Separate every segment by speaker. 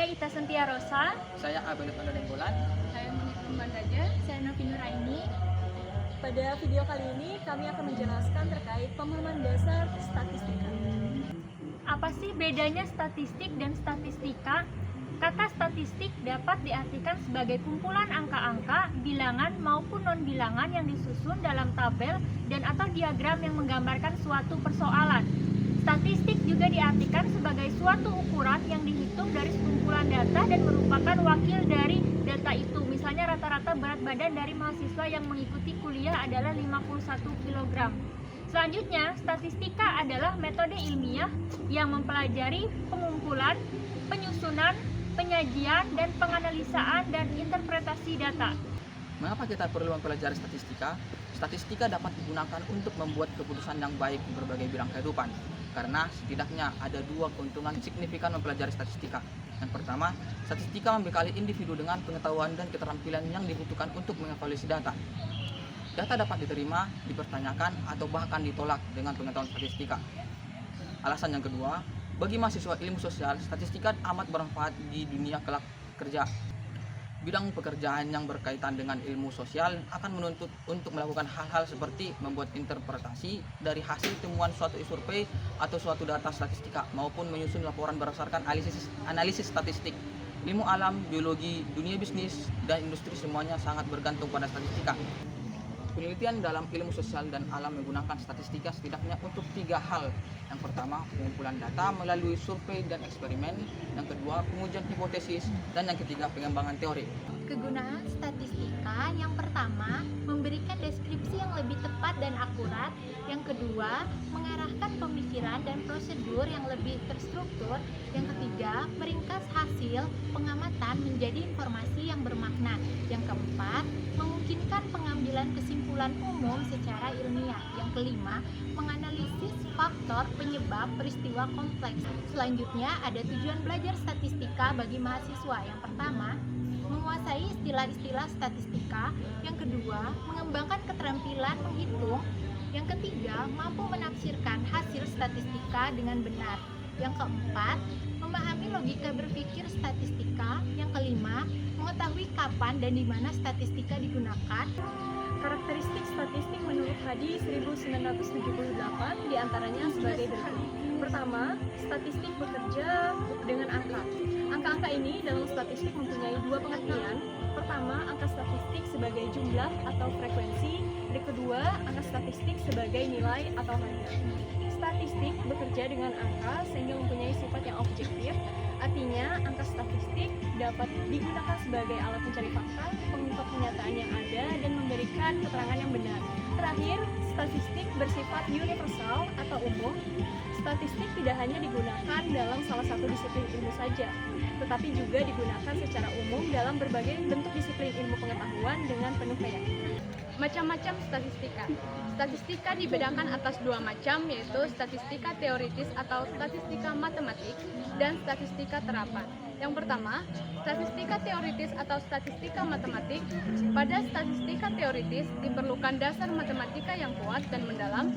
Speaker 1: Ita Sentia Rosa.
Speaker 2: Saya Abel Pandadenggolan.
Speaker 3: Saya Monika Bandaja.
Speaker 1: Saya Novi Nuraini.
Speaker 4: Pada video kali ini kami akan menjelaskan terkait pemahaman dasar statistika.
Speaker 1: Apa sih bedanya statistik dan statistika? Kata statistik dapat diartikan sebagai kumpulan angka-angka, bilangan maupun non-bilangan yang disusun dalam tabel dan atau diagram yang menggambarkan suatu persoalan. Statistik juga diartikan sebagai suatu ukuran yang dihitung dari sekumpulan data dan merupakan wakil dari data itu. Misalnya rata-rata berat badan dari mahasiswa yang mengikuti kuliah adalah 51 kg. Selanjutnya, statistika adalah metode ilmiah yang mempelajari pengumpulan, penyusunan, penyajian, dan penganalisaan dan interpretasi data.
Speaker 2: Mengapa kita perlu mempelajari statistika? Statistika dapat digunakan untuk membuat keputusan yang baik di berbagai bidang kehidupan. Karena setidaknya ada dua keuntungan signifikan mempelajari statistika. Yang pertama, statistika membekali individu dengan pengetahuan dan keterampilan yang dibutuhkan untuk mengevaluasi data. Data dapat diterima, dipertanyakan, atau bahkan ditolak dengan pengetahuan statistika. Alasan yang kedua, bagi mahasiswa ilmu sosial, statistika amat bermanfaat di dunia kelak kerja. Bidang pekerjaan yang berkaitan dengan ilmu sosial akan menuntut untuk melakukan hal-hal seperti membuat interpretasi dari hasil temuan suatu survei atau suatu data statistika maupun menyusun laporan berdasarkan analisis statistik. Ilmu alam, biologi, dunia bisnis, dan industri semuanya sangat bergantung pada statistika. Penelitian dalam ilmu sosial dan alam menggunakan statistika setidaknya untuk 3 hal. Yang pertama, pengumpulan data melalui survei dan eksperimen. Yang kedua, pengujian hipotesis. Dan yang ketiga, pengembangan teori.
Speaker 3: Kegunaan statistika yang pertama, memberikan deskripsi yang lebih tepat dan akurat. Yang kedua, mengarahkan pemikiran dan prosedur yang lebih terstruktur. Yang ketiga, meringkas hasil pengamatan menjadi informasi yang bermakna. Yang keempat, memungkinkan pengambilan kesimpulan umum secara ilmiah. Yang kelima, menganalisis faktor penyebab peristiwa kompleks. Selanjutnya, ada tujuan belajar statistika bagi mahasiswa. Yang pertama, menguasai istilah-istilah statistika. Yang kedua, mengembangkan keterampilan menghitung. Yang ketiga, mampu menafsirkan hasil statistika dengan benar. Yang keempat, memahami logika berpikir statistika. Yang kelima, mengetahui kapan dan di mana statistika digunakan.
Speaker 4: Karakteristik statistik menurut Hadi 1978 diantaranya sebagai berikut. Pertama, statistik bekerja dengan angka. Angka-angka ini dalam statistik mempunyai dua pengertian. Pertama, angka statistik sebagai jumlah atau frekuensi. Dan kedua, angka statistik sebagai nilai atau harga. Statistik bekerja dengan angka sehingga mempunyai sifat yang objektif. Artinya, angka statistik dapat digunakan sebagai alat mencari fakta, mengungkap kenyataan yang ada, dan memberikan keterangan yang benar. Terakhir, statistik bersifat universal atau umum. Statistik tidak hanya digunakan dalam salah satu disiplin ilmu saja, tetapi juga digunakan secara umum dalam berbagai bentuk disiplin ilmu pengetahuan dengan penuh keyakinan.
Speaker 3: Macam-macam statistika. Statistika dibedakan atas dua macam, yaitu statistika teoritis atau statistika matematik dan statistika terapan. Yang pertama, statistika teoritis atau statistika matematik. Pada statistika teoritis diperlukan dasar matematika yang kuat dan mendalam.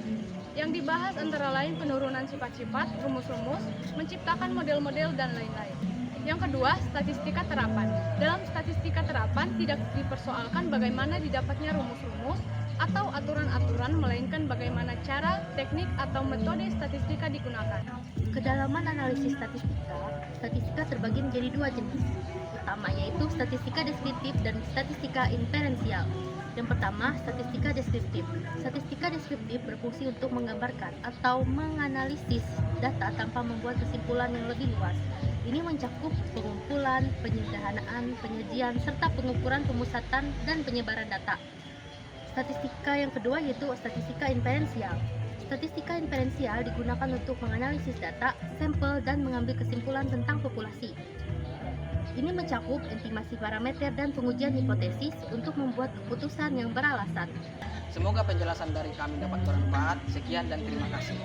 Speaker 3: Yang dibahas antara lain penurunan sifat-sifat, rumus-rumus, menciptakan model-model, dan lain-lain. Yang kedua, statistika terapan. Dalam statistika terapan tidak dipersoalkan bagaimana didapatnya rumus-rumus atau aturan-aturan, melainkan bagaimana cara, teknik, atau metode statistika digunakan.
Speaker 5: Kedalaman analisis statistika, statistika terbagi menjadi dua jenis. Pertama yaitu statistika deskriptif dan statistika inferensial. Yang pertama, statistika deskriptif. Statistika deskriptif berfungsi untuk menggambarkan atau menganalisis data tanpa membuat kesimpulan yang lebih luas. Ini mencakup pengumpulan, penyederhanaan, penyajian, serta pengukuran pemusatan dan penyebaran data. Statistika yang kedua yaitu statistika inferensial. Statistika inferensial digunakan untuk menganalisis data, sampel, dan mengambil kesimpulan tentang populasi. Ini mencakup estimasi parameter dan pengujian hipotesis untuk membuat keputusan yang beralasan.
Speaker 2: Semoga penjelasan dari kami dapat bermanfaat. Sekian dan terima kasih.